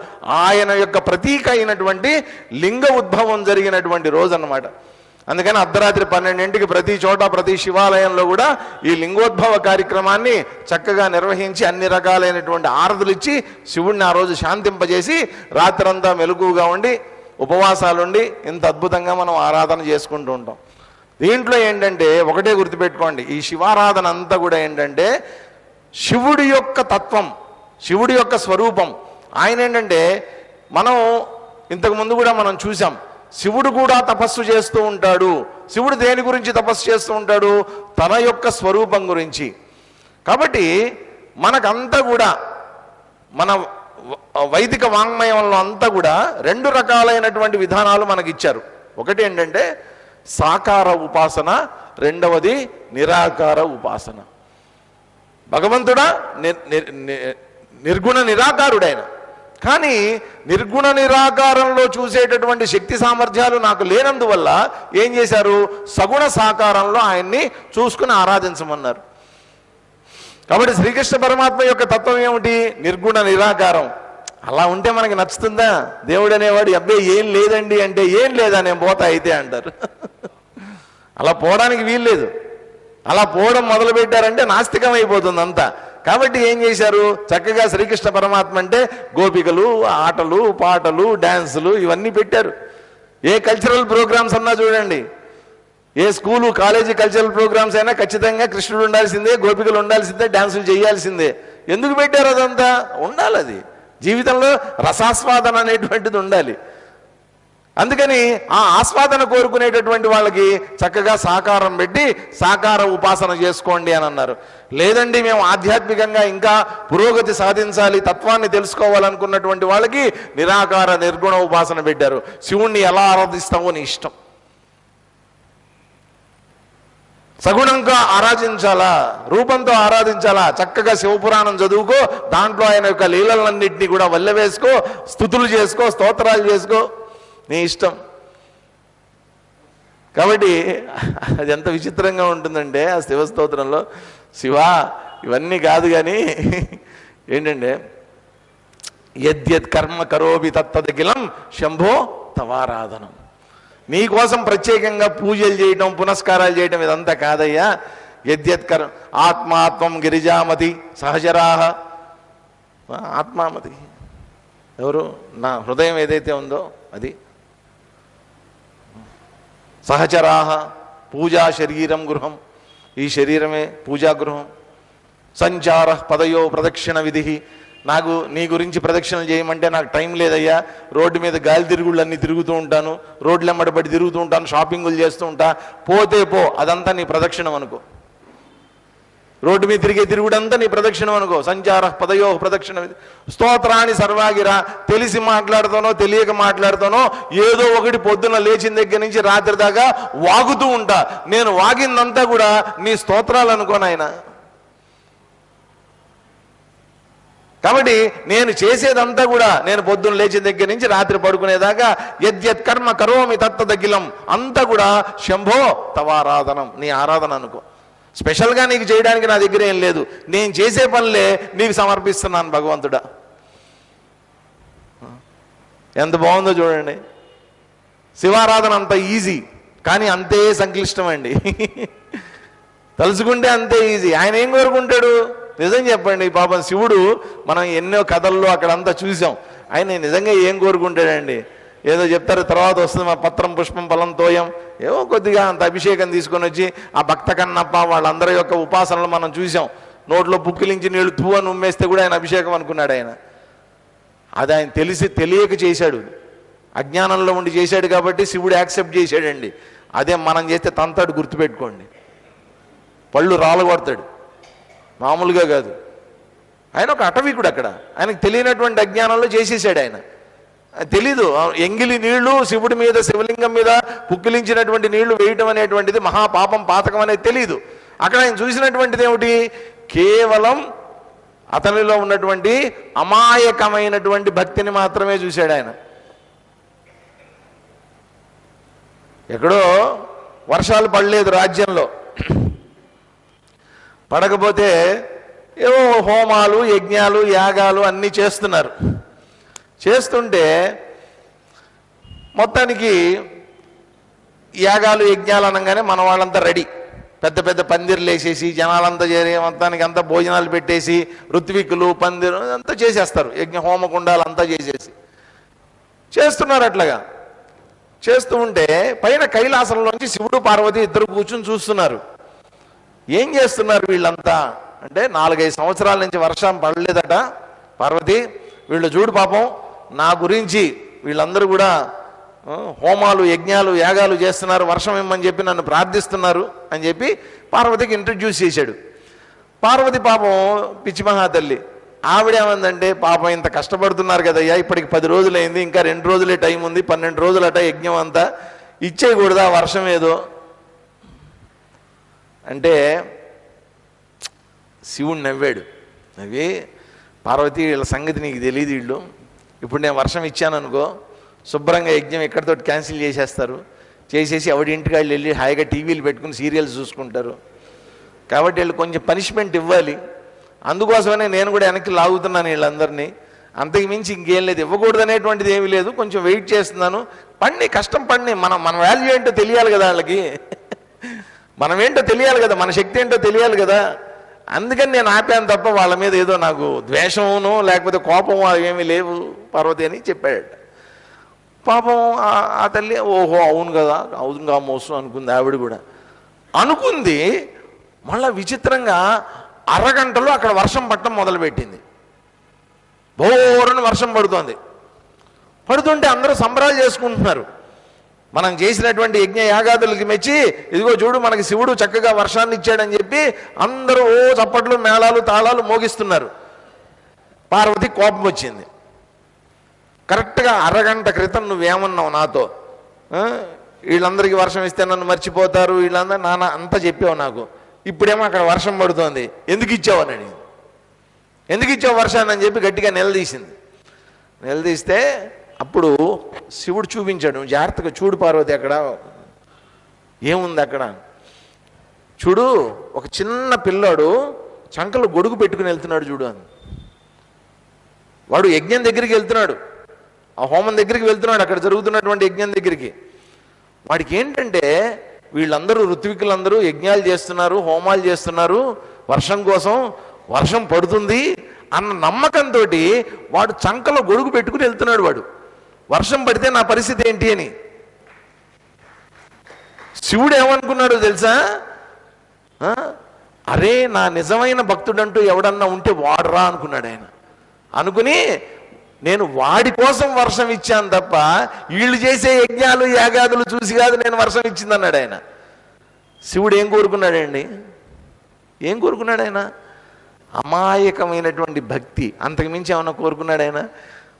ఆయన యొక్క ప్రతీక అయినటువంటి లింగ ఉద్భవం జరిగినటువంటి రోజు అన్నమాట. అందుకని అర్ధరాత్రి 12ంటికి ప్రతి చోట ప్రతి శివాలయంలో కూడా ఈ లింగోద్భవ కార్యక్రమాన్ని చక్కగా నిర్వహించి అన్ని రకాలైనటువంటి ఆరతులు ఇచ్చి శివుడిని ఆ రోజు శాంతింపజేసి రాత్రంతా మెలకువగా ఉండి ఉపవాసాలుండి ఇంత అద్భుతంగా మనం ఆరాధన చేసుకుంటూ ఉంటాం. దీంట్లో ఏంటంటే ఒకటే గుర్తుపెట్టుకోండి, ఈ శివారాధన అంతా కూడా ఏంటంటే శివుడి యొక్క తత్వం, శివుడి యొక్క స్వరూపం. ఆయన ఏంటంటే మనం ఇంతకుముందు కూడా మనం చూసాం, శివుడు కూడా తపస్సు చేస్తూ ఉంటాడు. శివుడు దేని గురించి తపస్సు చేస్తూ ఉంటాడు? తన యొక్క స్వరూపం గురించి. కాబట్టి మనకంతా కూడా మన వైదిక వాంగ్మయంలో అంతా కూడా 2 రకాలైనటువంటి విధానాలు మనకిచ్చారు. ఒకటి ఏంటంటే సాకార ఉపాసన, రెండవది నిరాకార ఉపాసన. భగవంతుడా నిర్గుణ నిరాకారుడైన, కానీ నిర్గుణ నిరాకారంలో చూసేటటువంటి శక్తి సామర్థ్యాలు నాకు లేనందువల్ల ఏం చేశారు? సగుణ సాకారంలో ఆయన్ని చూసుకుని ఆరాధించమన్నారు. కాబట్టి శ్రీకృష్ణ పరమాత్మ యొక్క తత్వం ఏమిటి? నిర్గుణ నిరాకారం. అలా ఉంటే మనకి నచ్చుతుందా? దేవుడు అనేవాడు అబ్బాయి ఏం లేదండి అంటే ఏం లేదా నేను పోతా అయితే అంటారు. అలా పోవడానికి వీల్లేదు. అలా పోవడం మొదలు పెట్టారంటే నాస్తికం అయిపోతుంది అంతా. కాబట్టి ఏం చేశారు? చక్కగా శ్రీకృష్ణ పరమాత్మ అంటే గోపికలు, ఆటలు, పాటలు, డ్యాన్సులు ఇవన్నీ పెట్టారు. ఏ కల్చరల్ ప్రోగ్రామ్స్ అన్నా చూడండి, ఏ స్కూలు కాలేజీ కల్చరల్ ప్రోగ్రామ్స్ అయినా ఖచ్చితంగా కృష్ణుడు ఉండాల్సిందే, గోపికలు ఉండాల్సిందే, డ్యాన్సులు చేయాల్సిందే. ఎందుకు పెట్టారు? అదంతా ఉండాలి. అది జీవితంలో రసాస్వాదన అనేటువంటిది ఉండాలి. అందుకని ఆ ఆస్వాదన కోరుకునేటటువంటి వాళ్ళకి చక్కగా సాకారం పెట్టి సాకార ఉపాసన చేసుకోండి అని అన్నారు. లేదండి మేము ఆధ్యాత్మికంగా ఇంకా పురోగతి సాధించాలి, తత్వాన్ని తెలుసుకోవాలనుకున్నటువంటి వాళ్ళకి నిరాకార నిర్గుణ ఉపాసన పెట్టారు. శివుణ్ణి ఎలా ఆరాధిస్తావో నీ ఇష్టం. సగుణంగా ఆరాధించాలా, రూపంతో ఆరాధించాలా, చక్కగా శివపురాణం చదువుకో, దాంట్లో ఆయన యొక్క లీలలన్నింటినీ కూడా వల్లెవేసుకో, స్తుతులు చేసుకో, స్తోత్రాలు చేసుకో, నీ ఇష్టం. కాబట్టి అది ఎంత విచిత్రంగా ఉంటుందంటే ఆ శివస్తోత్రంలో శివా ఇవన్నీ కాదు కానీ ఏంటంటే యద్యత్ కర్మ కరోపి తత్తదఖిలం శంభో తవారాధనం. నీ కోసం ప్రత్యేకంగా పూజలు చేయటం, పునస్కారాలు చేయటం ఇదంతా కాదయ్యా. యద్యత్ కర్మ ఆత్మాత్మం గిరిజామతి సహచరాహ. ఆత్మామతి ఎవరు? నా హృదయం ఏదైతే ఉందో అది. సహచరాహ పూజా శరీరం గృహం, ఈ శరీరమే పూజా గృహం. సంచార పదయో ప్రదక్షిణ విధి. నాకు నీ గురించి ప్రదక్షిణలు చేయమంటే నాకు టైం లేదయ్యా. రోడ్డు మీద గాలి తిరుగుళ్ళన్నీ తిరుగుతూ ఉంటాను, రోడ్లు ఎమ్మడబడి తిరుగుతూ ఉంటాను, షాపింగులు చేస్తూ ఉంటా. పోతే పో, అదంతా నీ ప్రదక్షిణం అనుకో. రోడ్డు మీద తిరిగే తిరుగుడంతా నీ ప్రదక్షిణం అనుకో. సంచార పదయో ప్రదక్షిణ విధి. స్తోత్రాన్ని సర్వాగిరా. తెలిసి మాట్లాడుతానో తెలియక మాట్లాడుతానో ఏదో ఒకటి పొద్దున లేచిన దగ్గర నుంచి రాత్రి దాకా వాగుతూ ఉంటా. నేను వాగిందంతా కూడా నీ స్తోత్రాలు అనుకోనాయన. కాబట్టి నేను చేసేదంతా కూడా నేను పొద్దున్న లేచిన దగ్గర నుంచి రాత్రి పడుకునేదాకా యద్యత్ కర్మ కరోమి తత్తదఖిలం అంతా కూడా శంభో తవారాధనం, నీ ఆరాధన అనుకో. స్పెషల్గా నీకు చేయడానికి నా దగ్గర ఏం లేదు, నేను చేసే పనులే నీకు సమర్పిస్తున్నాను భగవంతుడా. ఎంత బాగుందో చూడండి. శివారాధన అంత ఈజీ, కానీ అంతే సంక్లిష్టమండి. తలుచుకుంటే అంతే ఈజీ. ఆయన ఏం కోరుకుంటాడు? నిజం చెప్పండి, పాపం శివుడు మనం ఎన్నో కథల్లో అక్కడంతా చూసాం. ఆయన నిజంగా ఏం కోరుకుంటాడండి? ఏదో చెప్తారు, తర్వాత వస్తుంది మా పత్రం పుష్పం ఫలం తోయం, ఏవో కొద్దిగా అంత అభిషేకం తీసుకొని వచ్చి ఆ భక్త కన్నప్ప వాళ్ళందరి యొక్క ఉపాసనలు మనం చూసాం. నోట్లో పుక్కిలించి నీళ్లు అని ఉమ్మేస్తే కూడా ఆయన అభిషేకం అనుకున్నాడు ఆయన. అది ఆయన తెలియక చేశాడు, అజ్ఞానంలో ఉండి చేశాడు కాబట్టి శివుడు యాక్సెప్ట్ చేశాడండి. అదే మనం చేస్తే తంతాడు, గుర్తుపెట్టుకోండి, పళ్ళు రాలగొడతాడు, మామూలుగా కాదు. ఆయన ఒక అటవీకుడు, అక్కడ ఆయనకు తెలియనటువంటి అజ్ఞానంలో చేసేసాడు. ఆయన తెలీదు, ఎంగిలి నీళ్లు శివుడి మీద, శివలింగం మీద పుక్కిలించినటువంటి నీళ్లు వేయటం అనేటువంటిది మహాపాపం, పాతకం అనేది తెలీదు. అక్కడ ఆయన చూసినటువంటిది ఏమిటి? కేవలం అతనిలో ఉన్నటువంటి అమాయకమైనటువంటి భక్తిని మాత్రమే చూశాడు ఆయన. ఎక్కడో వర్షాలు పడలేదు రాజ్యంలో, పడకపోతే ఏవో హోమాలు, యజ్ఞాలు, యాగాలు అన్నీ చేస్తున్నారు. చేస్తుంటే మొత్తానికి యాగాలు, యజ్ఞాలు అనగానే మన వాళ్ళంతా రెడీ, పెద్ద పెద్ద పందిర్లు వేసేసి జనాలంతా చేరి మొత్తానికి అంతా భోజనాలు పెట్టేసి ఋత్వికులు పందిరు అంతా చేసేస్తారు, యజ్ఞ హోమకుండాలు అంతా చేస్తున్నారు. అట్లాగా చేస్తూ ఉంటే పైన కైలాసంలోంచి శివుడు పార్వతి ఇద్దరు కూర్చుని చూస్తున్నారు. ఏం చేస్తున్నారు వీళ్ళంతా అంటే, 4-5 సంవత్సరాల నుంచి వర్షం పడలేదట పార్వతి, వీళ్ళు చూడు పాపం నా గురించి వీళ్ళందరూ కూడా హోమాలు, యజ్ఞాలు, యాగాలు చేస్తున్నారు, వర్షం ఇమ్మని చెప్పి నన్ను ప్రార్థిస్తున్నారు అని చెప్పి పార్వతికి ఇంట్రడ్యూస్ చేశాడు. పార్వతి పాపం పిచ్చి మహాతల్లి, ఆవిడేమందంటే, పాపం ఇంత కష్టపడుతున్నారు కదయ్యా, ఇప్పటికి 10 రోజులైంది, ఇంకా 2 రోజులే టైం ఉంది, 12 రోజులట యజ్ఞం అంతా, ఇచ్చేయకూడదా వర్షం ఏదో అంటే. శివుడు నవ్వాడు. నవ్వి, పార్వతి వీళ్ళ సంగతి నీకు తెలియదు, వీళ్ళు ఇప్పుడు నేను వర్షం ఇచ్చాననుకో శుభ్రంగా యజ్ఞం ఎక్కడితో క్యాన్సిల్ చేసేస్తారు, చేసేసి ఎవడి ఇంటికి వాళ్ళు వెళ్ళి హాయిగా టీవీలు పెట్టుకుని సీరియల్స్ చూసుకుంటారు. కాబట్టి వీళ్ళు కొంచెం పనిష్మెంట్ ఇవ్వాలి, అందుకోసమనే నేను కూడా వెనక్కి లాగుతున్నాను వీళ్ళందరినీ, అంతకు మించి ఇంకేం లేదు, ఇవ్వకూడదు అనేటువంటిది ఏమీ లేదు, కొంచెం వెయిట్ చేస్తున్నాను, పడిని కష్టం పడిని, మన వాల్యూ ఏంటో తెలియాలి కదా వాళ్ళకి, మనం ఏంటో తెలియాలి కదా, మన శక్తి ఏంటో తెలియాలి కదా, అందుకని నేను ఆపాను తప్ప వాళ్ళ మీద ఏదో నాకు ద్వేషమును లేకపోతే కోపము ఏమీ లేవు పార్వతి అని చెప్పాడు. పాపం ఆ తల్లి ఓహో అవును కదా, అవునుగా మోసం అనుకుంది, ఆవిడ కూడా అనుకుంది. మళ్ళా విచిత్రంగా అరగంటలో అక్కడ వర్షం పట్టడం మొదలుపెట్టింది. బోరని వర్షం పడుతుంటే అందరూ సంబరాలు చేసుకుంటున్నారు. మనం చేసినటువంటి యజ్ఞ యాగాదులకి మెచ్చి, ఇదిగో చూడు మనకి శివుడు చక్కగా వర్షాన్ని ఇచ్చాడని చెప్పి అందరూ ఓ చప్పట్లు, మేళాలు, తాళాలు మోగిస్తున్నారు. పార్వతి కోపం వచ్చింది. కరెక్ట్గా అరగంట క్రితం నువ్వేమన్నావు నాతో, వీళ్ళందరికీ వర్షం ఇస్తే నన్ను మర్చిపోతారు, వీళ్ళందరూ నాన్న అంతా చెప్పావు నాకు, ఇప్పుడేమో అక్కడ వర్షం పడుతోంది, ఎందుకు ఇచ్చావు అని అడిగింది. ఎందుకు ఇచ్చావు వర్షాన్ని అని చెప్పి గట్టిగా నిలదీసింది. నిలదీస్తే అప్పుడు శివుడు చూపించాడు, జాగ్రత్తగా చూడు పార్వతి, అక్కడ ఏముంది అక్కడ చూడు, ఒక చిన్న పిల్లాడు చంకలో గొడుగు పెట్టుకుని వెళ్తున్నాడు చూడు అని. వాడు యజ్ఞం దగ్గరికి వెళ్తున్నాడు, ఆ హోమం దగ్గరికి వెళ్తున్నాడు, అక్కడ జరుగుతున్నటువంటి యజ్ఞం దగ్గరికి. వాడికి ఏంటంటే వీళ్ళందరూ ఋత్వికులందరూ యజ్ఞాలు చేస్తున్నారు, హోమాలు చేస్తున్నారు, వర్షం కోసం, వర్షం పడుతుంది అన్న నమ్మకంతో వాడు చంకలో గొడుగు పెట్టుకుని వెళ్తున్నాడు. వాడు వర్షం పడితే నా పరిస్థితి ఏంటి అని. శివుడు ఏమనుకున్నాడు తెలుసా? అరే నా నిజమైన భక్తుడంటూ ఎవడన్నా ఉంటే వాడరా అనుకున్నాడు ఆయన. అనుకుని నేను వాడి కోసం వర్షం ఇచ్చాను తప్ప వీళ్ళు చేసే యజ్ఞాలు యాగాదులు చూసి కాదు నేను వర్షం ఇచ్చిందన్నాడు ఆయన. శివుడు ఏం కోరుకున్నాడండి? ఏం కోరుకున్నాడు ఆయన? అమాయకమైనటువంటి భక్తి, అంతకు మించి ఏమన్నా కోరుకున్నాడు ఆయన?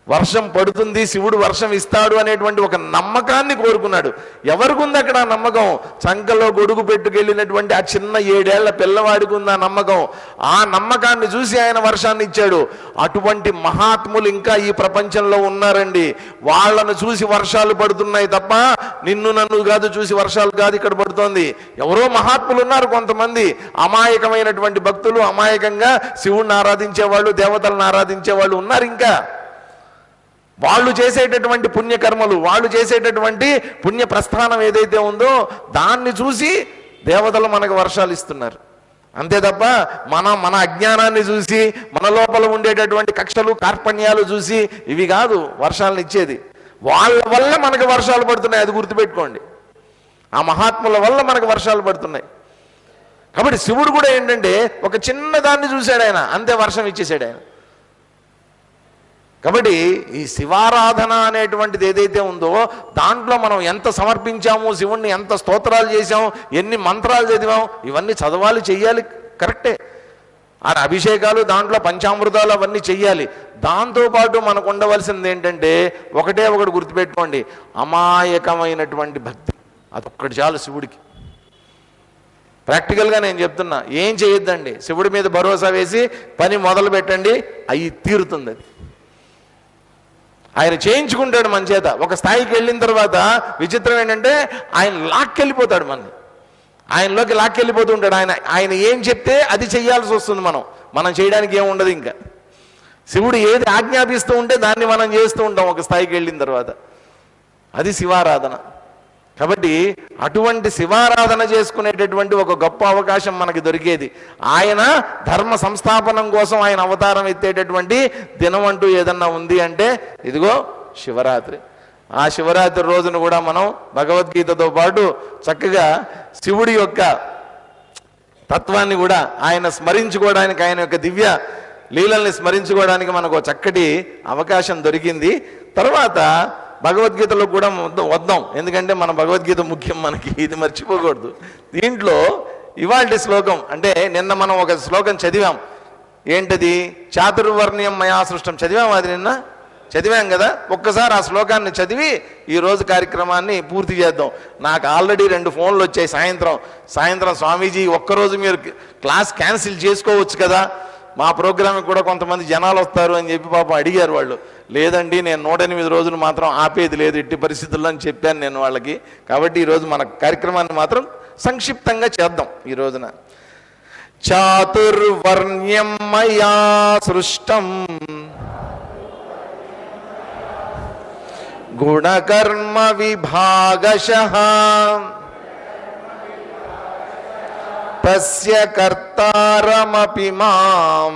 వర్షం పడుతుంది, శివుడు వర్షం ఇస్తాడు అనేటువంటి ఒక నమ్మకాన్ని కోరుకున్నాడు. ఎవరికి ఉంది అక్కడ ఆ నమ్మకం? చంకలో గొడుగు పెట్టుకెళ్ళినటువంటి ఆ చిన్న 7 ఏళ్ల పిల్లవాడికి ఉంది ఆ నమ్మకం. ఆ నమ్మకాన్ని చూసి ఆయన వర్షాన్ని ఇచ్చాడు. అటువంటి మహాత్ములు ఇంకా ఈ ప్రపంచంలో ఉన్నారండి. వాళ్ళను చూసి వర్షాలు పడుతున్నాయి తప్ప నిన్ను నన్ను కాదు చూసి వర్షాలు కాదు ఇక్కడ పడుతోంది. ఎవరో మహాత్ములు ఉన్నారు, కొంతమంది అమాయకమైనటువంటి భక్తులు, అమాయకంగా శివుణ్ణి ఆరాధించేవాళ్ళు, దేవతలను ఆరాధించేవాళ్ళు ఉన్నారు. ఇంకా వాళ్ళు చేసేటటువంటి పుణ్యకర్మలు, వాళ్ళు చేసేటటువంటి పుణ్య ప్రస్థానం ఏదైతే ఉందో దాన్ని చూసి దేవతలు మనకు వర్షాలు ఇస్తున్నారు. అంతే తప్ప మన అజ్ఞానాన్ని చూసి, మన లోపల ఉండేటటువంటి కక్షలు కార్పణ్యాలు చూసి ఇవి కాదు వర్షాలను ఇచ్చేది. వాళ్ళ వల్ల మనకు వర్షాలు పడుతున్నాయి, అది గుర్తుపెట్టుకోండి. ఆ మహాత్ముల వల్ల మనకు వర్షాలు పడుతున్నాయి. కాబట్టి శివుడు కూడా ఏంటంటే ఒక చిన్న దాన్ని చూశాడు ఆయన, అంతే వర్షం ఇచ్చేసాడు ఆయన. కాబట్టి ఈ శివారాధన అనేటువంటిది ఏదైతే ఉందో దాంట్లో మనం ఎంత సమర్పించాము, శివుణ్ణి ఎంత స్తోత్రాలు చేశాము, ఎన్ని మంత్రాలు చదివాం, ఇవన్నీ చదవాలి, చెయ్యాలి, కరెక్టే. ఆ అభిషేకాలు, దాంట్లో పంచామృతాలు అవన్నీ చెయ్యాలి. దాంతోపాటు మనకు ఉండవలసింది ఏంటంటే ఒకటే ఒకటి గుర్తుపెట్టుకోండి, అమాయకమైనటువంటి భక్తి. అదొక్కటి చాలు శివుడికి. ప్రాక్టికల్గా నేను చెప్తున్నా, ఏం చేయొద్దండి, శివుడి మీద భరోసా వేసి పని మొదలు పెట్టండి, అవి తీరుతుంది. అది ఆయన చేయించుకుంటాడు మన చేత. ఒక స్థాయికి వెళ్ళిన తర్వాత విచిత్రం ఏంటంటే ఆయన లాక్కెళ్ళిపోతాడు మనని, ఆయనలోకి లాక్కెళ్ళిపోతూ ఉంటాడు. ఆయన ఏం చెప్తే అది చెయ్యాల్సి వస్తుంది. మనం చేయడానికి ఏముండదు. ఇంకా శివుడు ఏది ఆజ్ఞాపిస్తూ ఉంటే దాన్ని మనం చేస్తూ ఉంటాం ఒక స్థాయికి వెళ్ళిన తర్వాత. అది శివారాధన. కాబట్టి అటువంటి శివారాధన చేసుకునేటటువంటి ఒక గొప్ప అవకాశం మనకి దొరికేది. ఆయన ధర్మ సంస్థాపనం కోసం ఆయన అవతారం ఎత్తేటటువంటి దినం అంటూ ఏదన్నా ఉంది అంటే ఇదిగో శివరాత్రి. ఆ శివరాత్రి రోజున కూడా మనం భగవద్గీతతో పాటు చక్కగా శివుడి యొక్క తత్వాన్ని కూడా ఆయన స్మరించుకోవడానికి, ఆయన యొక్క దివ్య లీలల్ని స్మరించుకోవడానికి మనకు చక్కటి అవకాశం దొరికింది. తర్వాత భగవద్గీతలో కూడా వద్దాం, ఎందుకంటే మన భగవద్గీత ముఖ్యం మనకి, ఇది మర్చిపోకూడదు. దీంట్లో ఇవాల్టి శ్లోకం అంటే నిన్న మనం ఒక శ్లోకం చదివాం. ఏంటది? చాతుర్వర్ణ్యం మయా సృష్టం చదివాం. అది నిన్న చదివాం కదా. ఒక్కసారి ఆ శ్లోకాన్ని చదివి ఈరోజు కార్యక్రమాన్ని పూర్తి చేద్దాం. నాకు ఆల్రెడీ 2 ఫోన్లు వచ్చాయి. సాయంత్రం స్వామీజీ ఒక్కరోజు మీరు క్లాస్ క్యాన్సిల్ చేసుకోవచ్చు కదా, మా ప్రోగ్రామ్కి కూడా కొంతమంది జనాలు వస్తారు అని చెప్పి పాపం అడిగారు వాళ్ళు. లేదండి, నేను 108 రోజులు మాత్రం ఆపేది లేదు ఎట్టి పరిస్థితుల్లో అని చెప్పాను నేను వాళ్ళకి. కాబట్టి ఈరోజు మన కార్యక్రమాన్ని మాత్రం సంక్షిప్తంగా చేద్దాం. ఈ రోజున చాతుర్వర్ణ్యం మయా సృష్టం గుణకర్మ విభాగశః తస్య కర్తారమపి మాం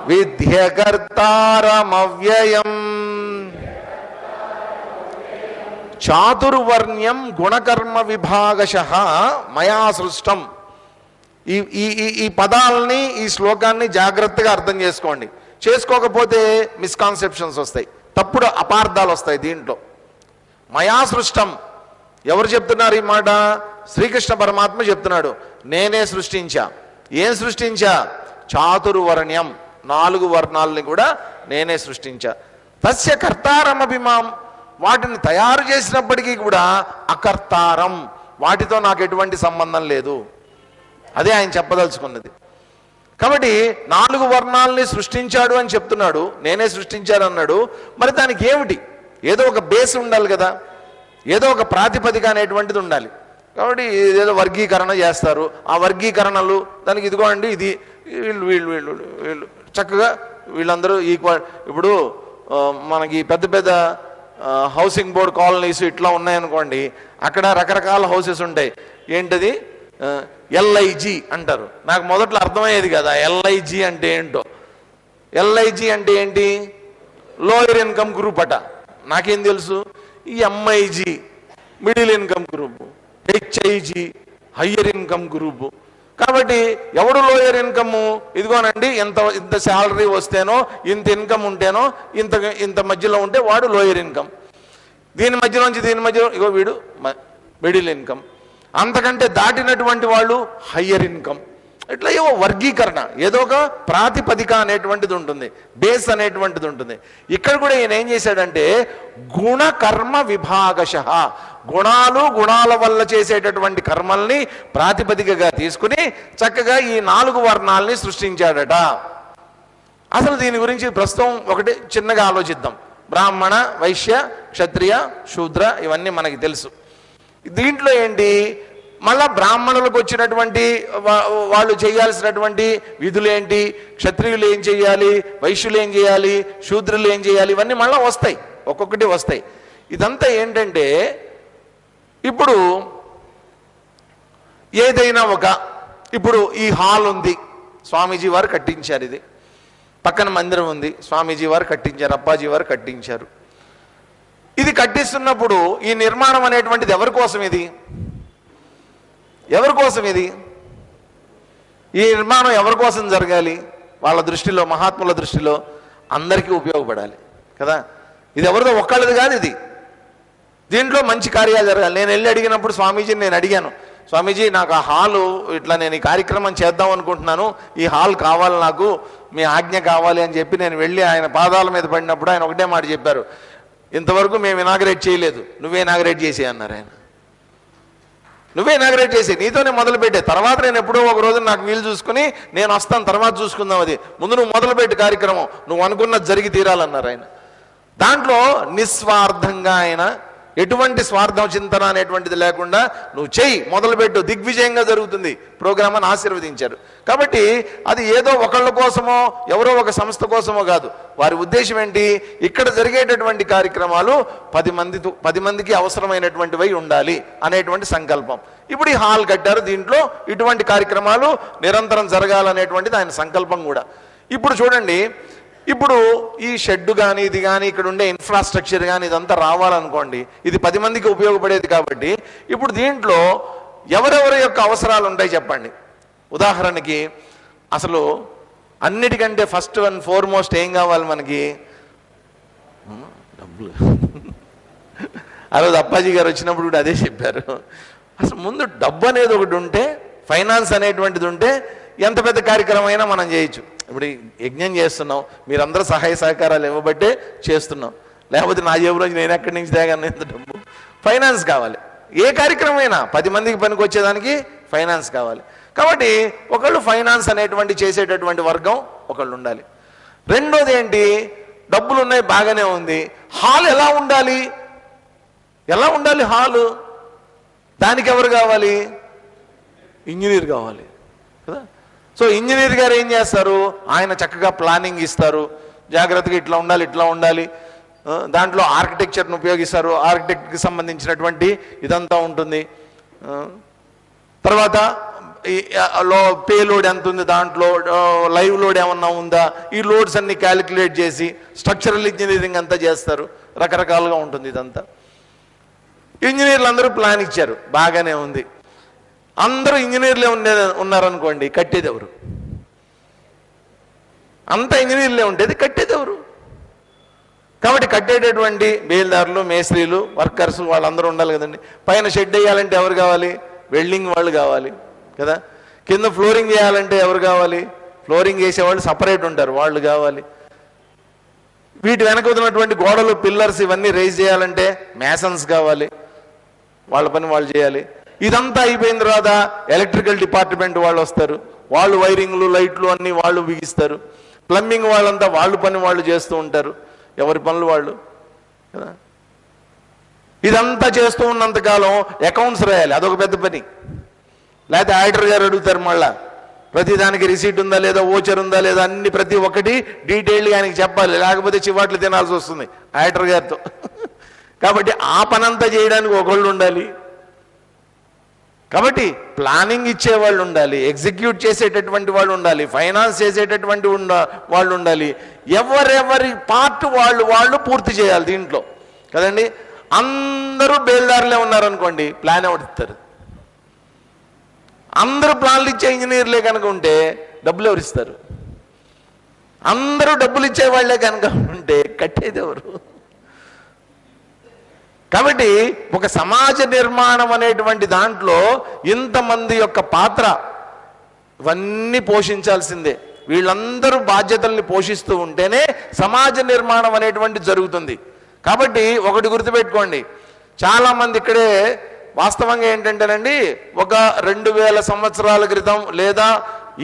విద్యకర్తారమవ్యయం. చాతుర్వర్ణ్యం గుణకర్మ విభాగశః మయా సృష్టం. ఈ పదాలని, ఈ శ్లోకాన్ని జాగ్రత్తగా అర్థం చేసుకోండి. చేసుకోకపోతే మిస్కాన్సెప్షన్స్ వస్తాయి, తప్పుడు అపార్థాలు వస్తాయి దీంట్లో. మయా సృష్టం ఎవరు చెప్తున్నారు ఈ మాట? శ్రీకృష్ణ పరమాత్మ చెప్తున్నాడు. నేనే సృష్టించా. ఏం సృష్టించా? చాతుర్వర్ణ్యం, 4 వర్ణాలని కూడా నేనే సృష్టించా. తస్య కర్తారమభిమాం, వాటిని తయారు చేసినప్పటికీ కూడా అకర్తారం, వాటితో నాకు ఎటువంటి సంబంధం లేదు. అదే ఆయన చెప్పదలుచుకున్నది. కాబట్టి 4 వర్ణాలని సృష్టించాడు అని చెప్తున్నాడు, నేనే సృష్టించాను అన్నాడు. మరి దానికి ఏమిటి? ఏదో ఒక బేస్ ఉండాలి కదా, ఏదో ఒక ప్రాతిపదిక అనేటువంటిది ఉండాలి. కాబట్టి ఏదో వర్గీకరణ చేస్తారు. ఆ వర్గీకరణలు దానికి ఇదిగో అండి, ఇది వీళ్ళు వీళ్ళు వీళ్ళు వీళ్ళు చక్కగా వీళ్ళందరూ ఈక్వల్. ఇప్పుడు మనకి పెద్ద పెద్ద హౌసింగ్ బోర్డ్ కాలనీస్ ఇట్లా ఉన్నాయనుకోండి, అక్కడ రకరకాల హౌసెస్ ఉంటాయి. ఏంటది? LIG అంటారు. నాకు మొదట్లో అర్థమయ్యేది కదా LIG అంటే ఏంటో. LIG అంటే ఏంటి? లోయర్ ఇన్కమ్ గ్రూప్ అట. నాకేం తెలుసు? ఈ MIG middle income group, HIG higher income group. కాబట్టి ఎవడు లోయర్ ఇన్కమ్? ఇదిగోనండి, ఇంత శాలరీ వస్తేనో, ఇంత ఇన్కమ్ ఉంటేనో, ఇంత మధ్యలో ఉంటే వాడు లోయర్ ఇన్కమ్. దీని మధ్యలోంచి దీని మధ్యలో ఇగో వీడు మిడిల్ ఇన్కమ్. అంతకంటే దాటినటువంటి వాళ్ళు హయ్యర్ ఇన్కమ్. ఇట్లా ఏవో వర్గీకరణ, ఏదో ఒక ప్రాతిపదిక అనేటువంటిది ఉంటుంది, బేస్ అనేటువంటిది ఉంటుంది. ఇక్కడ కూడా ఈయన ఏం చేశాడంటే గుణ కర్మ విభాగశ, గుణాలు గుణాల వల్ల చేసేటటువంటి కర్మల్ని ప్రాతిపదికగా తీసుకుని చక్కగా ఈ 4 వర్ణాలని సృష్టించాడట. అసలు దీని గురించి ప్రస్తుతం ఒకటి చిన్నగా ఆలోచిద్దాం. బ్రాహ్మణ, వైశ్య, క్షత్రియ, శూద్ర ఇవన్నీ మనకి తెలుసు. దీంట్లో ఏంటి, మళ్ళా బ్రాహ్మణులకు వచ్చినటువంటి వాళ్ళు చేయాల్సినటువంటి విధులు ఏంటి, క్షత్రియులు ఏం చేయాలి, వైశ్యులు ఏం చేయాలి, శూద్రులు ఏం చేయాలి, ఇవన్నీ మళ్ళీ వస్తాయి, ఒక్కొక్కటి వస్తాయి. ఇదంతా ఏంటంటే ఇప్పుడు ఏదైనా ఇప్పుడు ఈ హాల్ ఉంది, స్వామీజీ వారు కట్టించారు, ఇది పక్కన మందిరం ఉంది, స్వామీజీ వారు కట్టించారు, అప్పాజీ వారు కట్టించారు. ఇది కట్టిస్తున్నప్పుడు ఈ నిర్మాణం అనేటువంటిది ఎవరి కోసం, ఇది ఎవరి కోసం, ఇది ఈ నిర్మాణం ఎవరి కోసం జరగాలి? వాళ్ళ దృష్టిలో, మహాత్ముల దృష్టిలో అందరికీ ఉపయోగపడాలి కదా. ఇది ఎవరిదో ఒక్కళ్ళది కాదు, ఇది దీంట్లో మంచి కార్యాలు జరగాలి. నేను వెళ్ళి అడిగినప్పుడు స్వామీజీని నేను అడిగాను, స్వామీజీ నాకు ఆ హాలు ఇట్లా నేను ఈ కార్యక్రమం చేద్దాం అనుకుంటున్నాను, ఈ హాల్ కావాలి, నాకు మీ ఆజ్ఞ కావాలి అని చెప్పి నేను వెళ్ళి ఆయన పాదాల మీద పడినప్పుడు ఆయన ఒకటే మాట చెప్పారు, ఇంతవరకు మేము ఇనాగరేట్ చేయలేదు, నువ్వే ఇనాగరేట్ చేసి అన్నారు ఆయన. నువ్వే ఇనాగరేట్ చేసి నీతోనే మొదలుపెట్టే, తర్వాత నేను ఎప్పుడో ఒక రోజు నాకు వీలు చూసుకుని నేను వస్తాను, తర్వాత చూసుకుందాం, అది ముందు నువ్వు మొదలుపెట్టి కార్యక్రమం, నువ్వు అనుకున్నది జరిగి తీరాలన్నారు ఆయన. దాంట్లో నిస్వార్థంగా ఆయన ఎటువంటి స్వార్థం చింతన అనేటువంటిది లేకుండా నువ్వు చెయ్యి, మొదలుపెట్టు, దిగ్విజయంగా జరుగుతుంది ప్రోగ్రామ్ అని ఆశీర్వదించారు. కాబట్టి అది ఏదో ఒకళ్ళ కోసమో ఎవరో ఒక సంస్థ కోసమో కాదు, వారి ఉద్దేశం ఏంటి, ఇక్కడ జరిగేటటువంటి కార్యక్రమాలు 10 మందికి అవసరమైనటువంటివై ఉండాలి అనేటువంటి సంకల్పం. ఇప్పుడు ఈ హాల్ కట్టారు, దీంట్లో ఇటువంటి కార్యక్రమాలు నిరంతరం జరగాలనేటువంటిది ఆయన సంకల్పం కూడా. ఇప్పుడు చూడండి, ఇప్పుడు ఈ షెడ్ కానీ ఇది కానీ ఇక్కడ ఉండే ఇన్ఫ్రాస్ట్రక్చర్ కానీ ఇదంతా రావాలనుకోండి, ఇది 10 మందికి ఉపయోగపడేది కాబట్టి ఇప్పుడు దీంట్లో ఎవరెవరి యొక్క అవసరాలు ఉంటాయి చెప్పండి. ఉదాహరణకి అసలు అన్నిటికంటే ఫస్ట్ అండ్ ఫార్మోస్ట్ ఏం కావాలి మనకి, డబ్బులు. ఆ రోజు అప్పాజీ గారు వచ్చినప్పుడు కూడా అదే చెప్పారు, అసలు ముందు డబ్బు అనేది ఒకటి ఉంటే, ఫైనాన్స్ అనేటువంటిది ఉంటే ఎంత పెద్ద కార్యక్రమం అయినా మనం చేయొచ్చు. ఇప్పుడు యజ్ఞం చేస్తున్నాం, మీరందరూ సహాయ సహకారాలు ఇవ్వబట్టే చేస్తున్నాం, లేకపోతే నా జేబులోంచి నేను ఎక్కడి నుంచి తేగాను ఎంత డబ్బు. ఫైనాన్స్ కావాలి, ఏ కార్యక్రమం అయినా 10 మందికి పనికి వచ్చేదానికి ఫైనాన్స్ కావాలి. కాబట్టి ఒకళ్ళు ఫైనాన్స్ అనేటువంటి చేసేటటువంటి వర్గం ఒకళ్ళు ఉండాలి. రెండోది ఏంటి, డబ్బులు ఉన్నాయి బాగానే ఉంది, హాల్ ఎలా ఉండాలి, ఎలా ఉండాలి హాలు, దానికి ఎవరు కావాలి, ఇంజనీర్ కావాలి కదా. సో ఇంజనీర్ గారు ఏం చేస్తారు, ఆయన చక్కగా ప్లానింగ్ ఇస్తారు, జాగ్రత్తగా ఇట్లా ఉండాలి ఇట్లా ఉండాలి, దాంట్లో ఆర్కిటెక్చర్ను ఉపయోగిస్తారు, ఆర్కిటెక్ట్కి సంబంధించినటువంటి ఇదంతా ఉంటుంది. తర్వాత పే లోడ్ ఎంత ఉంది, దాంట్లో లైవ్ లోడ్ ఏమన్నా ఉందా, ఈ లోడ్స్ అన్ని క్యాలిక్యులేట్ చేసి స్ట్రక్చరల్ ఇంజనీరింగ్ అంతా చేస్తారు, రకరకాలుగా ఉంటుంది ఇదంతా. ఇంజనీర్లు అందరూ ప్లాన్ ఇచ్చారు, బాగానే ఉంది, అందరూ ఇంజనీర్లే ఉన్నారనుకోండి, కట్టేది ఎవరు? అంత ఇంజనీర్లే ఉండేది, కట్టేది ఎవరు? కాబట్టి కట్టేటటువంటి బేల్దారులు, మేస్త్రీలు, వర్కర్స్ వాళ్ళందరూ ఉండాలి కదండి. పైన షెడ్ వేయాలంటే ఎవరు కావాలి, వెల్డింగ్ వాళ్ళు కావాలి కదా. కింద ఫ్లోరింగ్ చేయాలంటే ఎవరు కావాలి, ఫ్లోరింగ్ చేసేవాళ్ళు సపరేట్ ఉంటారు, వాళ్ళు కావాలి. వీటి వెనక ఉన్నటువంటి గోడలు, పిల్లర్స్ ఇవన్నీ రైజ్ చేయాలంటే మేసన్స్ కావాలి, వాళ్ళ పని వాళ్ళు చేయాలి. ఇదంతా అయిపోయిన తర్వాత ఎలక్ట్రికల్ డిపార్ట్మెంట్ వాళ్ళు వస్తారు, వాళ్ళు వైరింగ్లు, లైట్లు అన్నీ వాళ్ళు బిగిస్తారు. ప్లంబింగ్ వాళ్ళంతా వాళ్ళు పని వాళ్ళు చేస్తూ ఉంటారు, ఎవరి పనులు వాళ్ళు కదా. ఇదంతా చేస్తూ ఉన్నంతకాలం అకౌంట్స్ రాయాలి, అదొక పెద్ద పని. లేకపోతే ఆడిటర్ గారు అడుగుతారు, మళ్ళా ప్రతిదానికి రిసీట్ ఉందా లేదా, ఓచర్ ఉందా లేదా, అన్ని ప్రతి ఒక్కటి డీటెయిల్డ్గా ఆయనకి చెప్పాలి, లేకపోతే చివాట్లు తినాల్సి వస్తుంది ఆడిటర్ గారితో. కాబట్టి ఆ పనంతా చేయడానికి ఒకళ్ళు ఉండాలి. కాబట్టి ప్లానింగ్ ఇచ్చేవాళ్ళు ఉండాలి, ఎగ్జిక్యూట్ చేసేటటువంటి వాళ్ళు ఉండాలి, ఫైనాన్స్ చేసేటటువంటి వాళ్ళు ఉండాలి. ఎవరెవరి పార్ట్ వాళ్ళు పూర్తి చేయాలి దీంట్లో కదండి. అందరూ బేల్దారులే ఉన్నారనుకోండి, ప్లాన్ ఎవరిస్తారు? అందరూ ప్లాన్లు ఇచ్చే ఇంజనీర్లే కనుక ఉంటే డబ్బులు ఎవరు ఇస్తారు? అందరూ డబ్బులు ఇచ్చేవాళ్లే కనుక ఉంటే కట్టేది ఎవరు? కాబట్టి ఒక సమాజ నిర్మాణం అనేటువంటి దాంట్లో ఇంతమంది యొక్క పాత్ర ఇవన్నీ పోషించాల్సిందే. వీళ్ళందరూ బాధ్యతల్ని పోషిస్తూ ఉంటేనే సమాజ నిర్మాణం అనేటువంటి జరుగుతుంది. కాబట్టి ఒకటి గుర్తుపెట్టుకోండి, చాలామంది ఇక్కడే వాస్తవంగా ఏంటంటేనండి, ఒక 2000 సంవత్సరాల క్రితం లేదా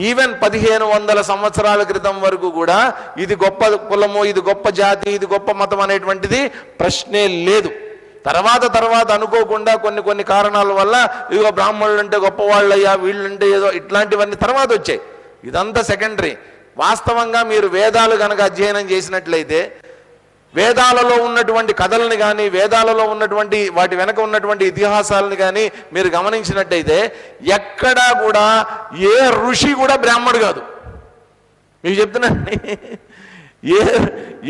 ఈవెన్ 1500 సంవత్సరాల క్రితం వరకు కూడా ఇది గొప్ప కులము, ఇది గొప్ప జాతి, ఇది గొప్ప మతం అనేటువంటిది ప్రశ్నే లేదు. తర్వాత అనుకోకుండా కొన్ని కారణాల వల్ల ఇదిగో బ్రాహ్మణులు అంటే గొప్పవాళ్ళయ్యా, వీళ్ళంటే ఏదో ఇట్లాంటివన్నీ తర్వాత వచ్చాయి. ఇదంతా సెకండరీ. వాస్తవంగా మీరు వేదాలు కనుక అధ్యయనం చేసినట్లయితే వేదాలలో ఉన్నటువంటి కథలను కానీ, వేదాలలో ఉన్నటువంటి వాటి వెనక ఉన్నటువంటి ఇతిహాసాలను కానీ మీరు గమనించినట్టయితే ఎక్కడా కూడా ఏ ఋషి కూడా బ్రాహ్మడు కాదు. మీకు చెప్తున్నాండి,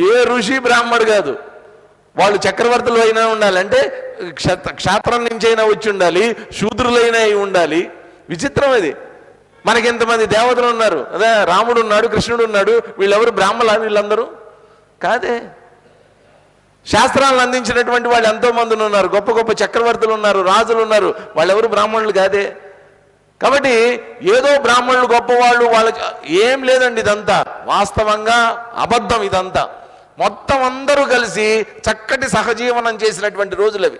ఏ ఋషి బ్రాహ్మడు కాదు. వాళ్ళు చక్రవర్తులు అయినా ఉండాలి, అంటే క్షాత్రం నుంచి అయినా వచ్చి ఉండాలి, శూద్రులైనా అయి ఉండాలి. విచిత్రం ఇది. మనకి ఎంతమంది దేవతలు ఉన్నారు, అదే రాముడు ఉన్నాడు, కృష్ణుడు ఉన్నాడు, వీళ్ళెవరు బ్రాహ్మణులా? వీళ్ళందరూ కాదే. శాస్త్రాలను అందించినటువంటి వాళ్ళు ఎంతో మంది ఉన్నారు, గొప్ప గొప్ప చక్రవర్తులు ఉన్నారు, రాజులు ఉన్నారు, వాళ్ళెవరు బ్రాహ్మణులు కాదే. కాబట్టి ఏదో బ్రాహ్మణులు గొప్పవాళ్ళు వాళ్ళ ఏం లేదండి. ఇదంతా వాస్తవంగా అబద్ధం. ఇదంతా మొత్తం అందరూ కలిసి చక్కటి సహజీవనం చేసినటువంటి రోజులు అవి.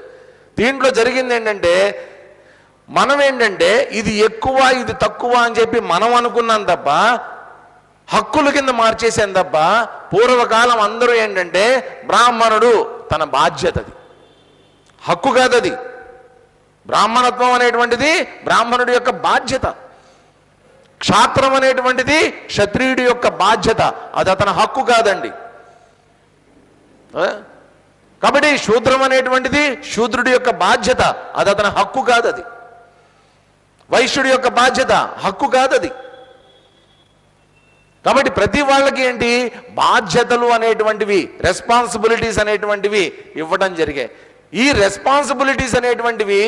దీంట్లో జరిగింది ఏంటంటే, మనం ఏంటంటే ఇది ఎక్కువ ఇది తక్కువ అని చెప్పి మనం అనుకున్నాం తప్ప, హక్కుల కింద మార్చేసాం తప్ప, పూర్వకాలం అందరూ ఏంటంటే బ్రాహ్మణుడు తన బాధ్యత, అది హక్కు కాదు. అది బ్రాహ్మణత్వం అనేటువంటిది బ్రాహ్మణుడి యొక్క బాధ్యత. క్షాత్రం అనేటువంటిది క్షత్రియుడి యొక్క బాధ్యత, అది అతని హక్కు కాదండి. కాబట్టి శూద్రం అనేటువంటిది శూద్రుడి యొక్క బాధ్యత, అది అతని హక్కు కాదు. అది వైశ్యుడి యొక్క బాధ్యత, హక్కు కాదు అది. కాబట్టి ప్రతి వాళ్ళకి ఏంటి బాధ్యతలు అనేటువంటివి, రెస్పాన్సిబిలిటీస్ అనేటువంటివి ఇవ్వడం జరిగాయి. ఈ రెస్పాన్సిబిలిటీస్ అనేటువంటివి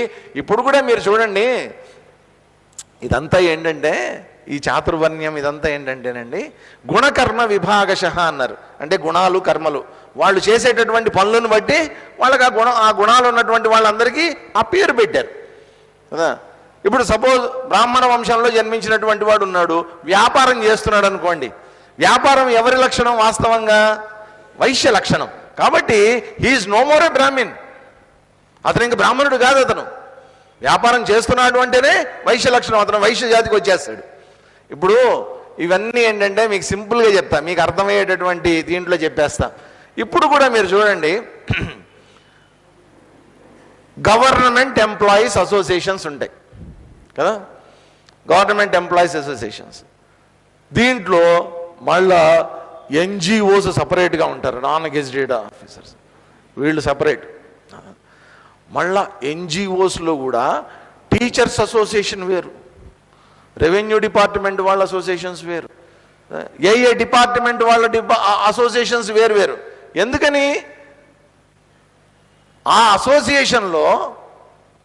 ఇప్పుడు కూడా మీరు చూడండి, ఇదంతా ఏంటంటే ఈ చాతుర్వర్ణ్యం ఇదంతా ఏంటంటేనండి గుణకర్మ విభాగశః అన్నారు. అంటే గుణాలు కర్మలు వాళ్ళు చేసేటటువంటి పనులను బట్టి వాళ్ళకి ఆ గుణాలు ఉన్నటువంటి వాళ్ళందరికీ ఆ పేరు పెట్టారు కదా. ఇప్పుడు సపోజ్ బ్రాహ్మణ వంశంలో జన్మించినటువంటి వాడు ఉన్నాడు, వ్యాపారం చేస్తున్నాడు అనుకోండి. వ్యాపారం ఎవరి లక్షణం? వాస్తవంగా వైశ్య లక్షణం. కాబట్టి he is no more a Brahmin. అతను ఇంక బ్రాహ్మణుడు కాదు. అతను వ్యాపారం చేస్తున్నాడు అంటేనే వైశ్య లక్షణం, అతను వైశ్య జాతికి వచ్చేస్తాడు. ఇప్పుడు ఇవన్నీ ఏంటంటే మీకు సింపుల్గా చెప్తా, మీకు అర్థమయ్యేటటువంటి దీంట్లో చెప్పేస్తా. ఇప్పుడు కూడా మీరు చూడండి, గవర్నమెంట్ ఎంప్లాయీస్ అసోసియేషన్స్ ఉంటాయి కదా, గవర్నమెంట్ ఎంప్లాయీస్ అసోసియేషన్స్. దీంట్లో మళ్ళా ఎన్జిఓస్ సపరేట్గా ఉంటారు, నాన్ గెజిటెడ్ ఆఫీసర్స్, వీళ్ళు సపరేట్. మళ్ళా ఎన్జిఓస్లో కూడా టీచర్స్ అసోసియేషన్ వేరు, రెవెన్యూ డిపార్ట్మెంట్ వాళ్ళ అసోసియేషన్స్ వేరు, ఏ డిపార్ట్మెంట్ వాళ్ళ అసోసియేషన్స్ వేరు వేరు. ఎందుకని? ఆ అసోసియేషన్లో,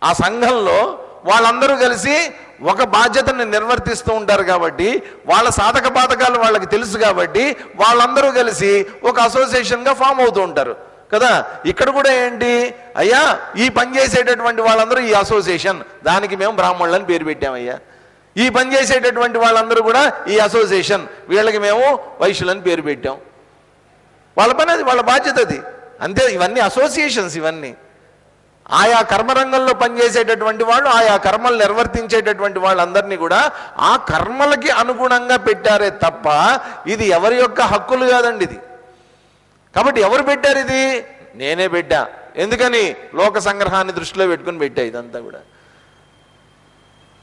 ఆ సంఘంలో వాళ్ళందరూ కలిసి ఒక బాధ్యతని నిర్వర్తిస్తూ ఉంటారు. కాబట్టి వాళ్ళ సాధక బాధకాలు వాళ్ళకి తెలుసు. కాబట్టి వాళ్ళందరూ కలిసి ఒక అసోసియేషన్గా ఫామ్ అవుతూ ఉంటారు కదా. ఇక్కడ కూడా ఏంటి, అయ్యా ఈ పని చేసేటటువంటి వాళ్ళందరూ ఈ అసోసియేషన్, దానికి మేము బ్రాహ్మణులని పేరు పెట్టామయ్యా. ఈ పని చేసేటటువంటి వాళ్ళందరూ కూడా ఈ అసోసియేషన్, వీళ్ళకి మేము వైశ్యులని పేరు పెట్టాం. వాళ్ళ పని అది, వాళ్ళ బాధ్యత అది, అంతే. ఇవన్నీ అసోసియేషన్స్. ఇవన్నీ ఆయా కర్మరంగంలో పనిచేసేటటువంటి వాళ్ళు, ఆయా కర్మలు నిర్వర్తించేటటువంటి వాళ్ళందరినీ కూడా ఆ కర్మలకి అనుగుణంగా పెట్టారే తప్ప ఇది ఎవరి యొక్క హక్కులు కాదండి ఇది. కాబట్టి ఎవరు పెట్టారు ఇది? నేనే పెట్టా. ఎందుకని? లోక సంగ్రహాన్ని దృష్టిలో పెట్టుకుని పెట్టా ఇదంతా కూడా.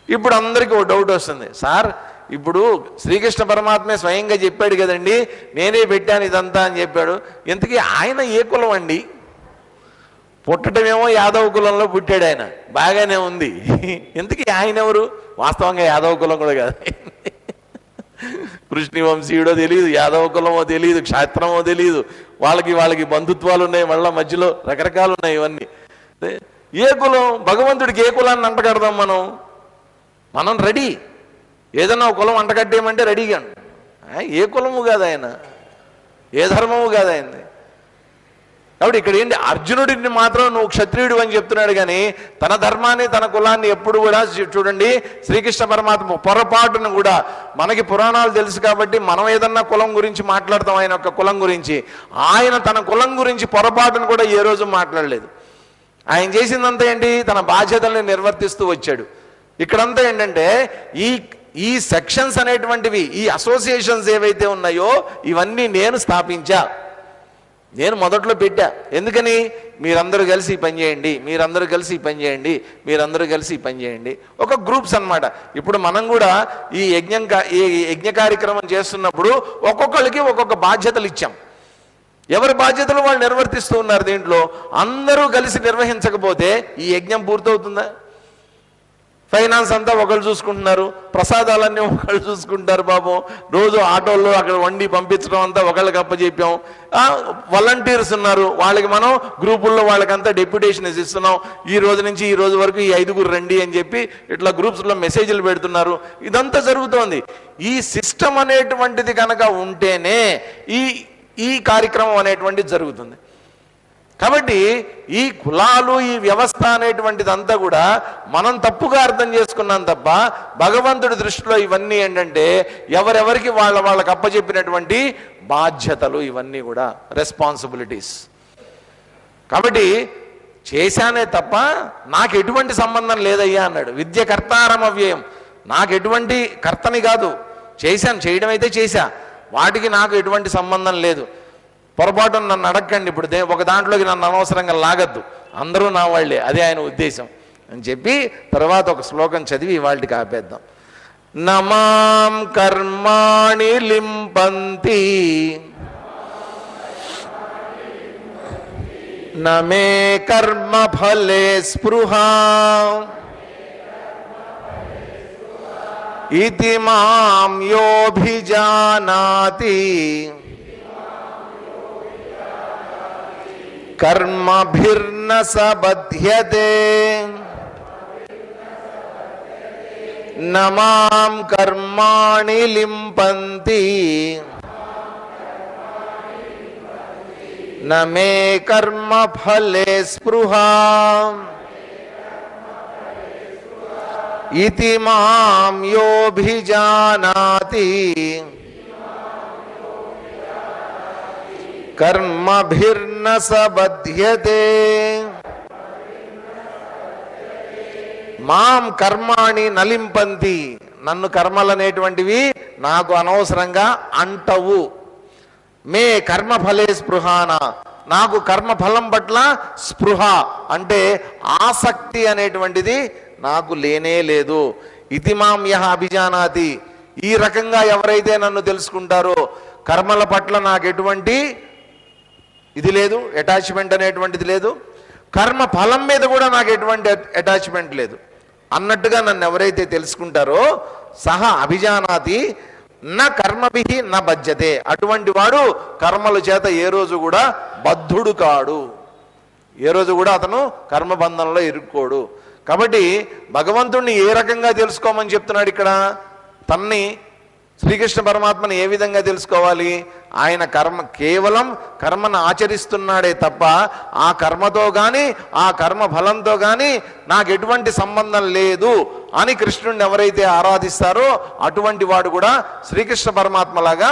ఇప్పుడు అందరికీ ఒక డౌట్ వస్తుంది, సార్ ఇప్పుడు శ్రీకృష్ణ పరమాత్మే స్వయంగా చెప్పాడు కదండి, నేనే పెట్టాను ఇదంతా అని చెప్పాడు. ఇంతకీ ఆయన ఏ కులం అండి? పుట్టడమేమో యాదవ కులంలో పుట్టాడు ఆయన, బాగానే ఉంది. ఇంతకీ ఆయన ఎవరు? వాస్తవంగా యాదవ కులం కూడా కాదు, కృష్ణ వంశీయుడో తెలియదు, యాదవ కులమో తెలియదు, క్షాత్రమో తెలియదు. వాళ్ళకి బంధుత్వాలు ఉన్నాయి, మళ్ళీ మధ్యలో రకరకాలు ఉన్నాయి. ఇవన్నీ ఏ కులం? భగవంతుడికి ఏ కులాన్ని అంటగడదాం మనం రెడీ. ఏదన్నా ఒక కులం అంటగట్టేయమంటే రెడీగా. ఏ కులము కాదు ఆయన, ఏ ధర్మము కాదు ఆయనది. కాబట్టి ఇక్కడ ఏంటి, అర్జునుడిని మాత్రం నువ్వు క్షత్రియుడు అని చెప్తున్నాడు, కానీ తన ధర్మాన్ని తన కులాన్ని ఎప్పుడు కూడా చూడండి, శ్రీకృష్ణ పరమాత్మ పొరపాటును కూడా, మనకి పురాణాలు తెలుసు కాబట్టి మనం ఏదన్నా కులం గురించి మాట్లాడతాం, ఆయన యొక్క కులం గురించి. ఆయన తన కులం గురించి పొరపాటును కూడా ఏ రోజు మాట్లాడలేదు. ఆయన చేసిందంతా ఏంటి, తన బాధ్యతల్ని నిర్వర్తిస్తూ వచ్చాడు. ఇక్కడంతా ఏంటంటే ఈ సెక్షన్స్ అనేటువంటివి, ఈ అసోసియేషన్స్ ఏవైతే ఉన్నాయో ఇవన్నీ నేను స్థాపించా, నేను మొదట్లో పెట్టా. ఎందుకని, మీరందరూ కలిసి ఈ పని చేయండి, మీరందరూ కలిసి ఈ పని చేయండి, మీరందరూ కలిసి ఈ పని చేయండి. ఒక గ్రూప్స్ అన్నమాట. ఇప్పుడు మనం కూడా ఈ యజ్ఞ కార్యక్రమం చేస్తున్నప్పుడు ఒక్కొక్కరికి ఒక్కొక్క బాధ్యతలు ఇచ్చాం. ఎవరి బాధ్యతలు వాళ్ళు నిర్వర్తిస్తూ ఉన్నారు. దీంట్లో అందరూ కలిసి నిర్వహించకపోతే ఈ యజ్ఞం పూర్తవుతుందా? ఫైనాన్స్ అంతా ఒకళ్ళు చూసుకుంటున్నారు, ప్రసాదాలన్నీ ఒకళ్ళు చూసుకుంటారు. పాపం రోజు ఆటోల్లో అక్కడ వండి పంపించడం అంతా ఒకళ్ళకి అప్పచెప్పాం. వాలంటీర్స్ ఉన్నారు, వాళ్ళకి మనం గ్రూపుల్లో వాళ్ళకంతా డెప్యుటేషన్ ఇస్తున్నాం. ఈ రోజు నుంచి ఈ రోజు వరకు ఈ 5గురు రండి అని చెప్పి ఇట్లా గ్రూప్స్లో మెసేజ్లు పెడుతున్నారు. ఇదంతా జరుగుతోంది. ఈ సిస్టమ్ అనేటువంటిది కనుక ఉంటేనే ఈ కార్యక్రమం అనేటువంటిది జరుగుతుంది. కాబట్టి ఈ కులాలు, ఈ వ్యవస్థ అనేటువంటిదంతా కూడా మనం తప్పుగా అర్థం చేసుకున్నాం తప్ప, భగవంతుడి దృష్టిలో ఇవన్నీ ఏంటంటే ఎవరెవరికి వాళ్ళకి అప్పచెప్పినటువంటి బాధ్యతలు, ఇవన్నీ కూడా రెస్పాన్సిబిలిటీస్. కాబట్టి చేశానే తప్ప నాకు ఎటువంటి సంబంధం లేదయ్యా అన్నాడు. విద్య కర్తారమవ్యయం, నాకు ఎటువంటి కర్తని కాదు, చేశాను, చేయడం అయితే చేశా, వాటికి నాకు ఎటువంటి సంబంధం లేదు. పొరపాటును నన్ను అడగండి, ఇప్పుడు ఒక దాంట్లోకి నన్ను అనవసరంగా లాగద్దు, అందరూ నా వాళ్ళే, అదే ఆయన ఉద్దేశం అని చెప్పి తర్వాత ఒక శ్లోకం చదివి వాళ్ళకి ఆపేద్దాం. నమాం కర్మాణి లింపంతి నమే కర్మ ఫలే స్పృహా ఇతి మాం యోభిజానాతి కర్మభిర్న సబధ్యతే నమాం కర్మాణి లింపంతి నమే కర్మ ఫలే స్పృహా ఇతి మాం యోభిజానాతి కర్మభిర్న సబధ్యతే. మాం కర్మాణి నలింపంతి, నన్ను కర్మలనేటువంటివి నాకు అనవసరంగా అంటవు. మే కర్మఫలే స్పృహాన, నాకు కర్మఫలం పట్ల స్పృహ అంటే ఆసక్తి అనేటువంటిది నాకు లేనే లేదు. ఇతి మాం యః అభిజానాతి, ఈ రకంగా ఎవరైతే నన్ను తెలుసుకుంటారో, కర్మల పట్ల నాకు ఎటువంటి ఇది లేదు, అటాచ్మెంట్ అనేటువంటిది లేదు, కర్మ ఫలం మీద కూడా నాకు ఎటువంటి అటాచ్మెంట్ లేదు అన్నట్టుగా నన్ను ఎవరైతే తెలుసుకుంటారో సహ అభిజానాతి నా కర్మభిహి నా బధ్యతే, అటువంటి వాడు కర్మల చేత ఏ రోజు కూడా బద్ధుడు కాడు, ఏ రోజు కూడా అతను కర్మబంధంలో ఇరుక్కోడు. కాబట్టి భగవంతుణ్ణి ఏ రకంగా తెలుసుకోమని చెప్తున్నాడు ఇక్కడ? తన్ని శ్రీకృష్ణ పరమాత్మని ఏ విధంగా తెలుసుకోవాలి? ఆయన కేవలం కర్మను ఆచరిస్తున్నాడే తప్ప ఆ కర్మతో కానీ ఆ కర్మ ఫలంతో కానీ నాకు ఎటువంటి సంబంధం లేదు అని కృష్ణుడిని ఎవరైతే ఆరాధిస్తారో అటువంటి వాడు కూడా శ్రీకృష్ణ పరమాత్మలాగా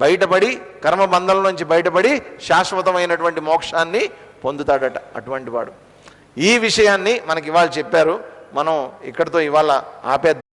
బయటపడి, కర్మబంధం నుంచి బయటపడి శాశ్వతమైనటువంటి మోక్షాన్ని పొందుతాడట అటువంటి వాడు. ఈ విషయాన్ని మనకి ఇవాళ చెప్పారు. మనం ఇక్కడితో ఇవాళ ఆపేద్దాం.